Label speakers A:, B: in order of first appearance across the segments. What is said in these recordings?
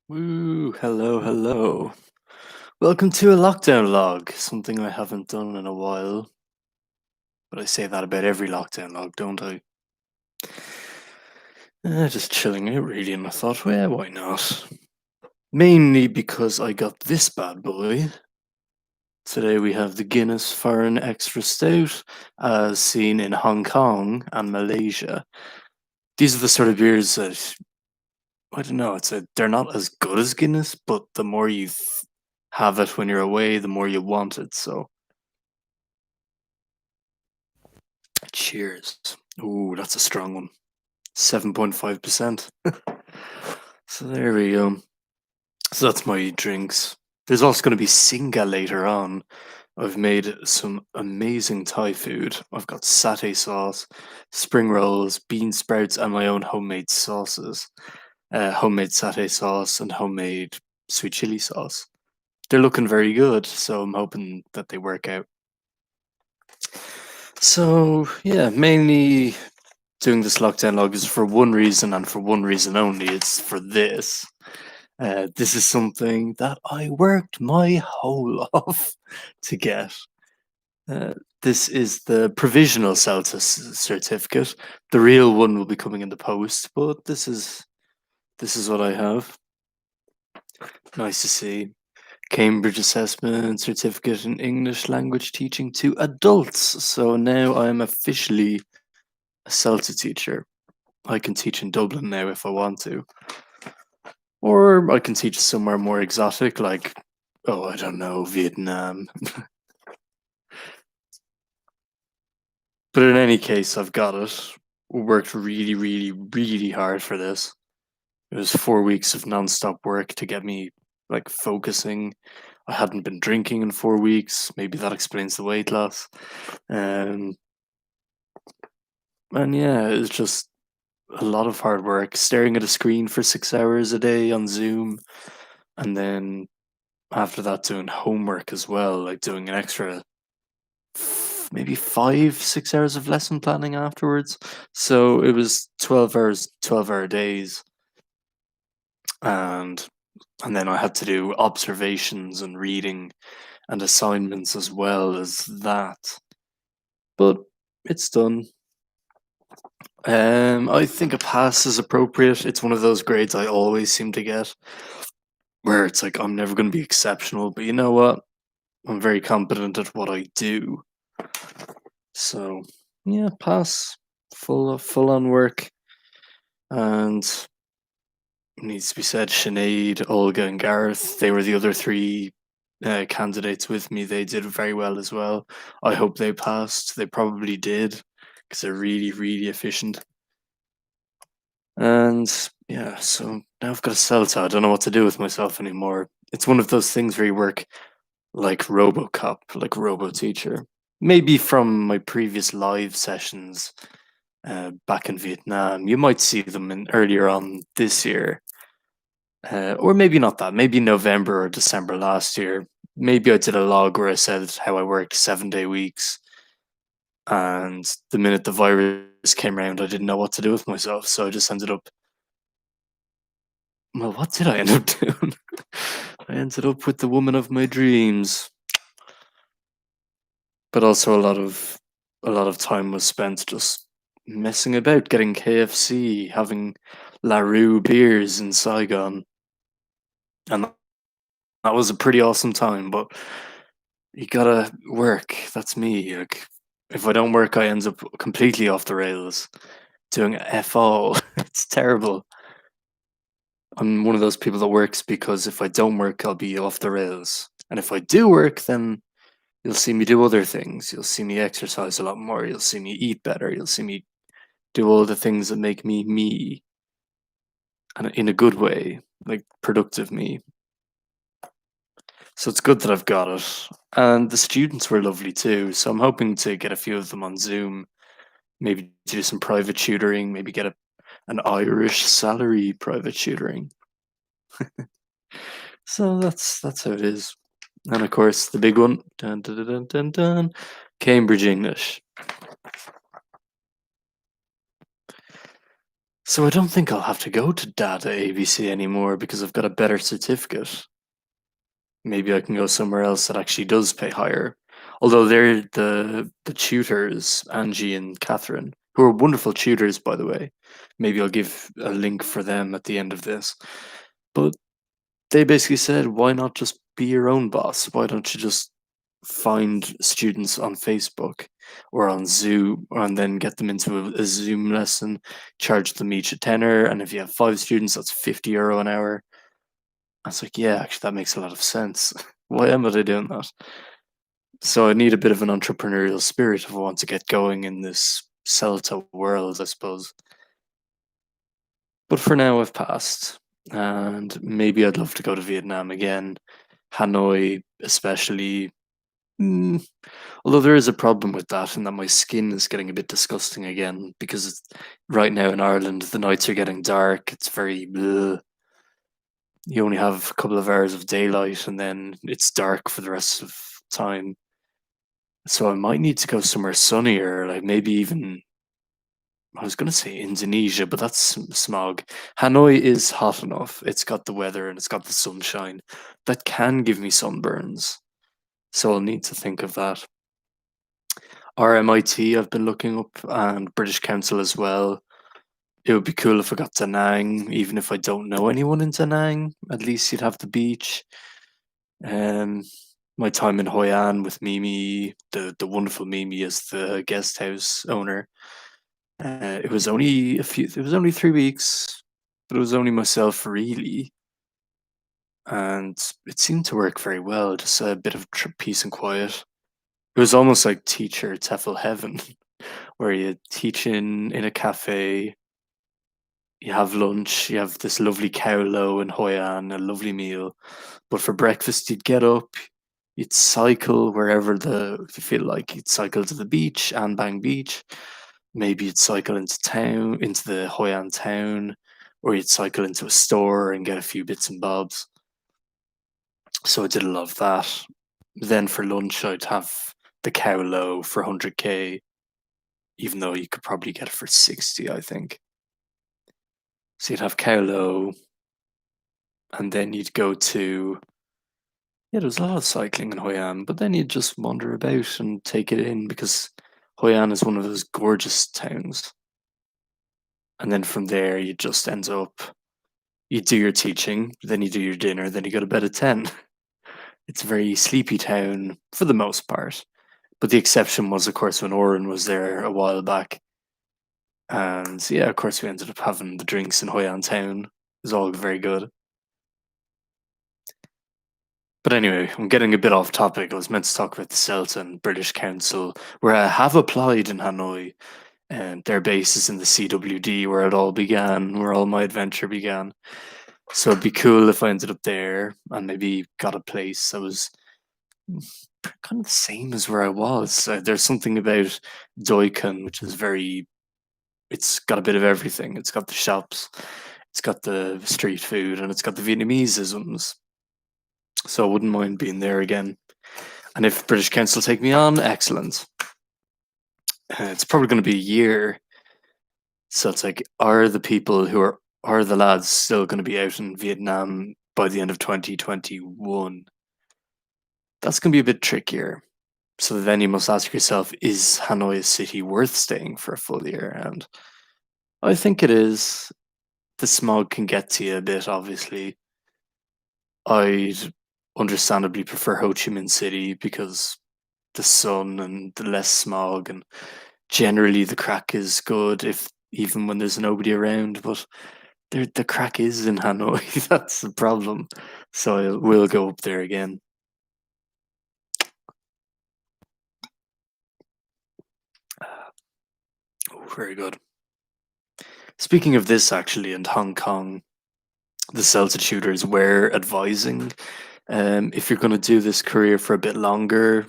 A: Woo, hello, hello. Welcome to a lockdown log, something I haven't done in a while. But I say that about every lockdown log, don't I? Just chilling out, really, and I thought, well, why not? Mainly because I got this bad boy. Today we have the Guinness Foreign Extra Stout, as seen in Hong Kong and Malaysia. These are the sort of beers that I don't know. They're not as good as Guinness, but the more you have it when you're away, the more you want it. So cheers. Ooh, that's a strong one. 7.5%. So there we go. So that's my drinks. There's also going to be Singa later on. I've made some amazing Thai food. I've got satay sauce, spring rolls, bean sprouts, and my own homemade sauces. Homemade satay sauce and homemade sweet chili sauce. They're looking very good, so I'm hoping that they work out. So, yeah, mainly doing this lockdown log is for one reason and for one reason only. It's for this. This is something that I worked my whole life to get. Uh, this is the provisional CELTA certificate. The real one will be coming in the post, but this is what I have. Nice to see. Cambridge Assessment Certificate in English Language Teaching to Adults. So now I am officially a CELTA teacher. I can teach in Dublin now if I want to. Or I can teach somewhere more exotic, like, oh, I don't know, Vietnam. But in any case, I've got it. Worked really, really, really hard for this. It was 4 weeks of non-stop work to get me like focusing. I hadn't been drinking in 4 weeks. Maybe that explains the weight loss. Um, and yeah, it's just a lot of hard work, staring at a screen for 6 hours a day on Zoom, and then after that doing homework as well, like doing an extra maybe 5, 6 hours of lesson planning afterwards. So it was 12 hours, 12-hour days, and then I had to do observations and reading and assignments as well as that. But it's done. I think a pass is appropriate. It's one of those grades I always seem to get, where it's like I'm never going to be exceptional, but you know what? I'm very competent at what I do. So yeah, pass. Full on work. And it needs to be said, Sinead, Olga, and Gareth, they were the other three candidates with me. They did very well as well. I hope they passed. They probably did because they're really, really efficient. And yeah, so now I've got a CELTA. I don't know what to do with myself anymore. It's one of those things where you work like RoboCop, like Robo Teacher. Maybe from my previous live sessions back in Vietnam, you might see them in earlier on this year, or maybe not that. Maybe November or December last year. Maybe I did a log where I said how I worked 7-day weeks, and the minute the virus came around, I didn't know what to do with myself, so I just ended up. Well, what did I end up doing? I ended up with the woman of my dreams, but also a lot of time was spent just messing about, getting KFC, having LaRue beers in Saigon, and that was a pretty awesome time. But you gotta work. That's me. Like, if I don't work, I end up completely off the rails, doing f all. It's terrible. I'm one of those people that works because if I don't work, I'll be off the rails, and if I do work, then you'll see me do other things. You'll see me exercise a lot more. You'll see me eat better. You'll see me do all the things that make me me, and in a good way, like productive me. So it's good that I've got it. And the students were lovely too. So I'm hoping to get a few of them on Zoom, maybe do some private tutoring, maybe get an Irish salary private tutoring. So that's how it is. And of course, the big one, dun, dun, dun, dun, dun, dun, Cambridge English. So I don't think I'll have to go to Data ABC anymore because I've got a better certificate. Maybe I can go somewhere else that actually does pay higher. Although they're the tutors, Angie and Catherine, who are wonderful tutors, by the way. Maybe I'll give a link for them at the end of this. But they basically said, why not just be your own boss? Why don't you just find students on Facebook or on Zoom and then get them into a Zoom lesson, charge them each a tenner, and if you have 5 students, that's €50 an hour. I was like, yeah, actually, that makes a lot of sense. Why am I doing that? So I need a bit of an entrepreneurial spirit if I want to get going in this Celta world, I suppose. But for now, I've passed, and maybe I'd love to go to Vietnam again, Hanoi, especially. Mm, although there is a problem with that, in that my skin is getting a bit disgusting again because right now in Ireland the nights are getting dark. It's very bleh. You only have a couple of hours of daylight, and then it's dark for the rest of time. So I might need to go somewhere sunnier, like maybe even I was gonna say Indonesia, but that's smog. Hanoi is hot enough. It's got the weather and it's got the sunshine that can give me sunburns. So I'll need to think of that. RMIT, I've been looking up, and British Council as well. It would be cool if I got Da Nang, even if I don't know anyone in Da Nang. At least you'd have the beach. Um, my time in Hoi An with Mimi, the wonderful Mimi as the guest house owner. It was only a few. It was only 3 weeks, but it was only myself really, and it seemed to work very well. Just a bit of peace and quiet. It was almost like teacher TEFL heaven, where you teach in a cafe, you have lunch, you have this lovely cow low in Hoi An, a lovely meal. But for breakfast, you'd get up, you'd cycle wherever if you feel like you'd cycle to the beach, Anbang Beach. Maybe you'd cycle into town, into the Hoi An town, or you'd cycle into a store and get a few bits and bobs. So I did a lot of that. Then for lunch, I'd have the cow low for 100k, even though you could probably get it for 60, I think. So you'd have cow low, and then you'd go to yeah, there was a lot of cycling in Hoi An, but then you'd just wander about and take it in because Hoi An is one of those gorgeous towns. And then from there, you just end up, you do your teaching, then you do your dinner, then you go to bed at 10. It's a very sleepy town for the most part. But the exception was, of course, when Oren was there a while back. And yeah, of course, we ended up having the drinks in Hoi An town. It was all very good. But anyway, I'm getting a bit off topic. I was meant to talk about the CELTA and British Council, where I have applied in Hanoi, and their base is in the CWD, where it all began, where all my adventure began. So it'd be cool if I ended up there and maybe got a place that was kind of the same as where I was. There's something about Doikun, which is it's got a bit of everything. It's got the shops, it's got the street food, and it's got the Vietnamese isms. So I wouldn't mind being there again. And if British Council take me on, excellent. It's probably going to be a year. So it's like, are the people are the lads still going to be out in Vietnam by the end of 2021? That's going to be a bit trickier. So then you must ask yourself, is Hanoi a city worth staying for a full year? And I think it is. The smog can get to you a bit, obviously. I'd understandably prefer Ho Chi Minh City because the sun and the less smog, and generally the crack is good if even when there's nobody around. But the crack is in Hanoi. That's the problem. So I will go up there again. Oh, very good. Speaking of this, actually, in Hong Kong, the CELTA tutors were advising if you're going to do this career for a bit longer.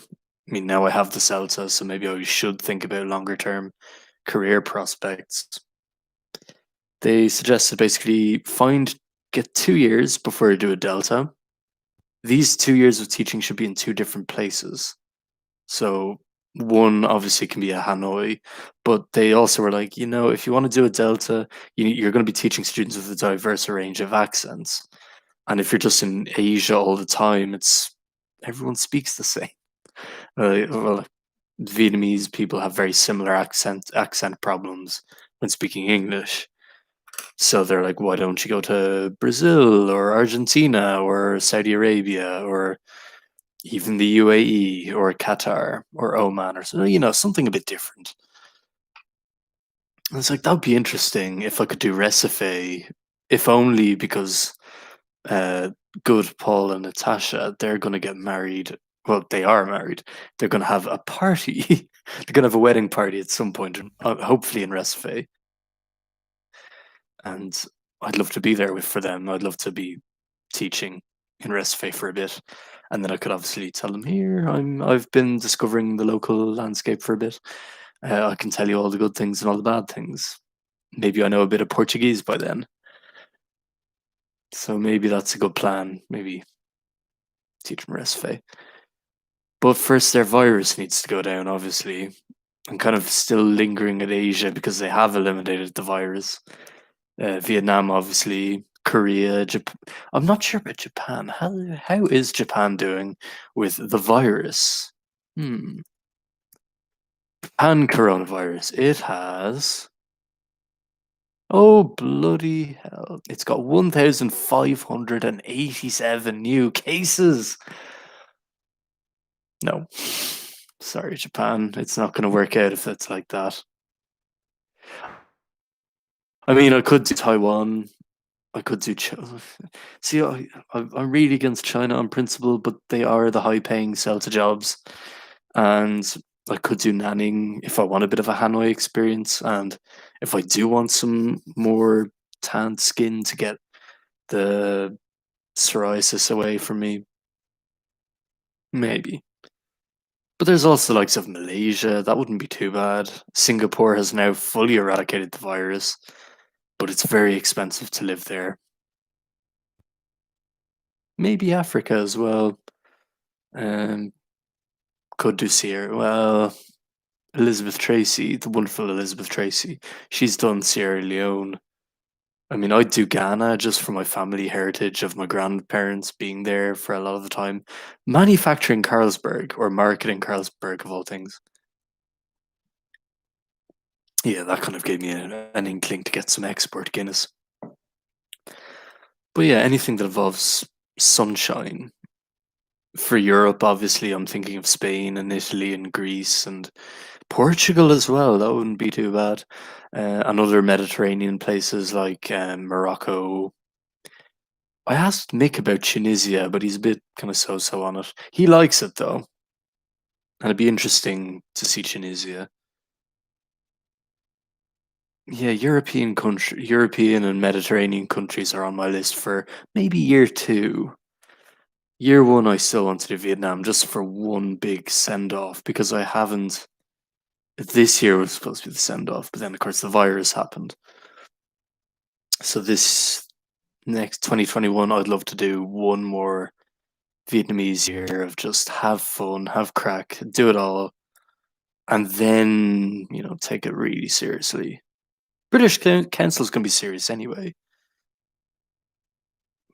A: I mean, now I have the CELTA, so maybe I should think about longer term career prospects. They suggested basically get 2 years before you do a Delta. These 2 years of teaching should be in two different places. So One obviously can be a Hanoi, but they also were like, if you want to do a Delta, you're going to be teaching students with a diverse range of accents. And if you're just in Asia all the time, it's everyone speaks the same. Well, Vietnamese people have very similar accent problems when speaking English. So they're like, why don't you go to Brazil or Argentina or Saudi Arabia or even the UAE or Qatar or Oman or so, something a bit different. And it's like that would be interesting if I could do Recife, if only because uh, good Paul and Natasha, they're going to get married. Well, they are married. They're going to have a party. They're going to have a wedding party at some point, hopefully in Recife. And I'd love to be there for them. I'd love to be teaching in Recife for a bit, and then I could obviously tell them here I've been discovering the local landscape for a bit. I can tell you all the good things and all the bad things. Maybe I know a bit of Portuguese by then, so maybe that's a good plan. Maybe teach them Recife. But first, their virus needs to go down. Obviously, I'm kind of still lingering at Asia because they have eliminated the virus. Vietnam, obviously, Korea, Japan. I'm not sure about Japan. How is Japan doing with the virus? Hmm. Japan coronavirus. It has. Oh bloody hell! It's got 1,587 new cases. No, sorry, Japan. It's not going to work out if it's like that. I mean, I could do Taiwan. I could do China. See, I'm really against China on principle, but they are the high-paying sell-to jobs, and I could do Nanning if I want a bit of a Hanoi experience, and if I do want some more tanned skin to get the psoriasis away from me, maybe. But there's also the likes of Malaysia. That wouldn't be too bad. Singapore has now fully eradicated the virus, but it's very expensive to live there. Maybe Africa as well. Um, could do Sierra. Well, Elizabeth Tracy, the wonderful Elizabeth Tracy, she's done Sierra Leone. I mean, I'd do Ghana just for my family heritage of my grandparents being there for a lot of the time. Manufacturing Carlsberg or marketing Carlsberg of all things. Yeah, that kind of gave me an inkling to get some export Guinness. But yeah, anything that involves sunshine. For Europe, obviously, I'm thinking of Spain and Italy and Greece and Portugal as well. That wouldn't be too bad. And other Mediterranean places like Morocco. I asked Mick about Tunisia, but he's a bit kind of so-so on it. He likes it though, and it'd be interesting to see Tunisia. Yeah, European and Mediterranean countries are on my list for maybe year two. Year one, I still want to do Vietnam just for one big send off because I haven't. This year was supposed to be the send off, but then of course the virus happened. So this next 2021, I'd love to do one more Vietnamese year of just have fun, have crack, do it all, and then take it really seriously. British Council's gonna be serious anyway.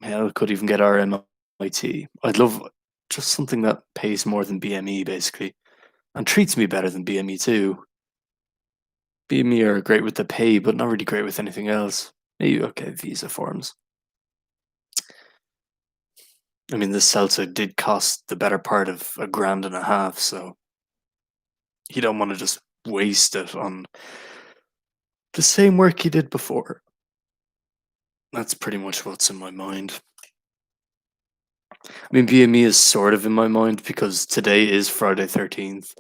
A: Yeah, I could even get RMIT. I'd love just something that pays more than BME basically, and treats me better than BME too. BME are great with the pay, but not really great with anything else. Maybe okay, visa forms. I mean, this Celta did cost the better part of a grand and a half, so you don't want to just waste it on the same work you did before. That's pretty much what's in my mind. I mean, BME is sort of in my mind because today is Friday 13th,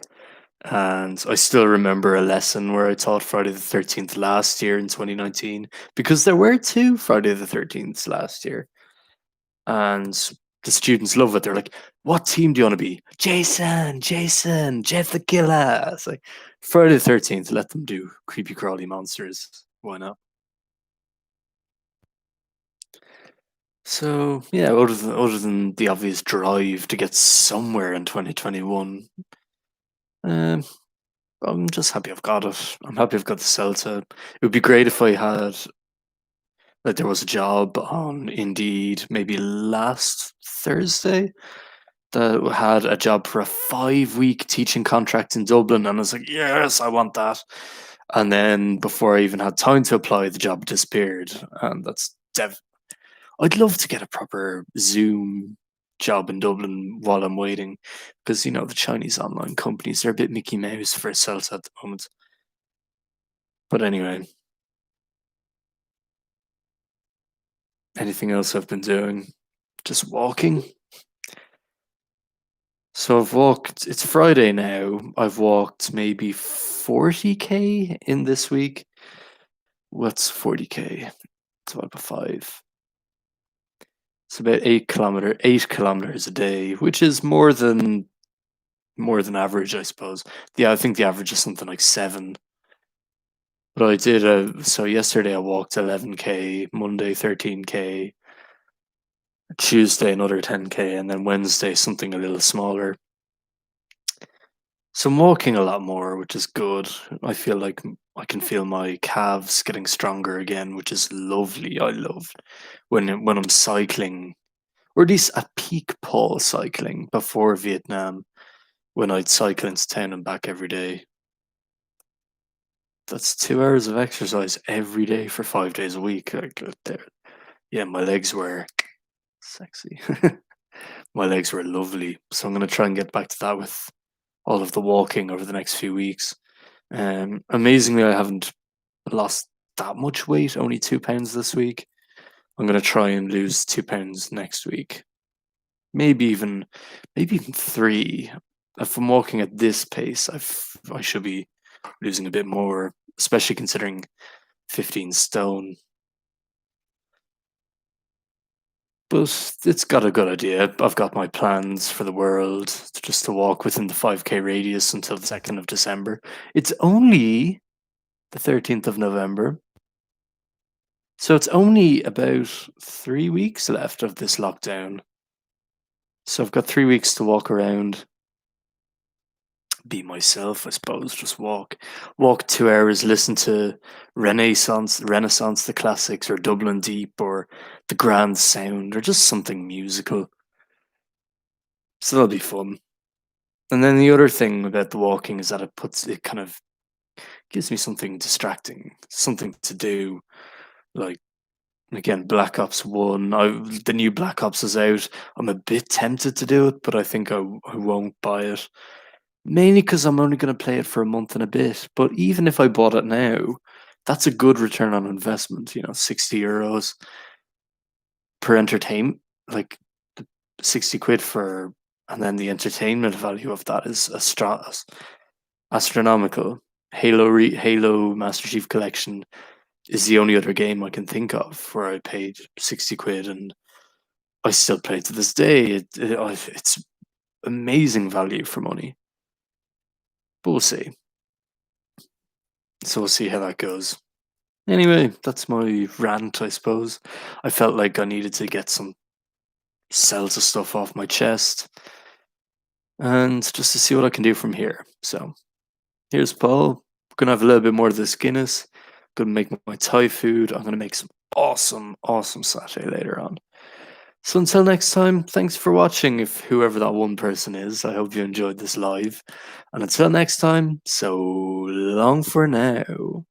A: and I still remember a lesson where I taught Friday the 13th last year in 2019 because there were two Friday the 13th last year, and the students love it. They're like, "What team do you want to be?" Jason, Jeff the Killer. It's like Friday the 13th. Let them do creepy crawly monsters. Why not? So yeah, other than the obvious drive to get somewhere in 2021, Um, I'm just happy I've got it. I'm happy I've got the Celta. It would be great if I had like there was a job on Indeed maybe last Thursday that had a job for a 5 week teaching contract in Dublin, and I was like, yes, I want that. And then before I even had time to apply, the job disappeared, and I'd love to get a proper Zoom job in Dublin while I'm waiting, because the Chinese online companies, they're a bit Mickey Mouse for sales at the moment. But anyway, anything else I've been doing? Just walking. So I've walked. It's Friday now. I've walked maybe 40k in this week. What's 40k? It's about 5. It's about 8 kilometers a day, which is more than average, I suppose. Yeah, I think the average is something like 7. But I did so yesterday I walked 11k, Monday 13k, Tuesday another 10k, and then Wednesday something a little smaller. So I'm walking a lot more, which is good. I feel like I can feel my calves getting stronger again, which is lovely. I love when I'm cycling, or at least at peak Paul cycling before Vietnam, when I'd cycle into town and back every day. That's 2 hours of exercise every day for 5 days a week. Like, there, yeah, my legs were sexy. My legs were lovely. So I'm gonna try and get back to that with all of the walking over the next few weeks. Amazingly, I haven't lost that much weight, only 2 pounds this week. I'm gonna try and lose 2 pounds next week. Maybe even 3. If I'm walking at this pace, I should be losing a bit more, especially considering 15 stone. But it's got a good idea. I've got my plans for the world just to walk within the 5k radius until the 2nd of December. It's only the 13th of November. So it's only about 3 weeks left of this lockdown. So I've got 3 weeks to walk around, be myself, I suppose. Just walk 2 hours, listen to Renaissance, the classics, or Dublin Deep, or the Grand Sound, or just something musical. So that'll be fun. And then the other thing about the walking is that it kind of gives me something distracting, something to do. Like again, Black Ops One. The new Black Ops is out. I'm a bit tempted to do it, but I think I won't buy it. Mainly because I'm only going to play it for a month and a bit. But even if I bought it now, that's a good return on investment. 60 euros per entertainment, like 60 quid for, and then the entertainment value of that is astronomical. Halo Master Chief Collection is the only other game I can think of where I paid 60 quid and I still play it to this day. It's amazing value for money. But we'll see. So we'll see how that goes. Anyway, that's my rant, I suppose. I felt like I needed to get some Celta stuff off my chest and just to see what I can do from here. So here's Paul. We're gonna have a little bit more of this Guinness. Gonna make my Thai food. I'm gonna make some awesome, awesome satay later on. So until next time, thanks for watching. If whoever that one person is, I hope you enjoyed this live. And until next time, so long for now.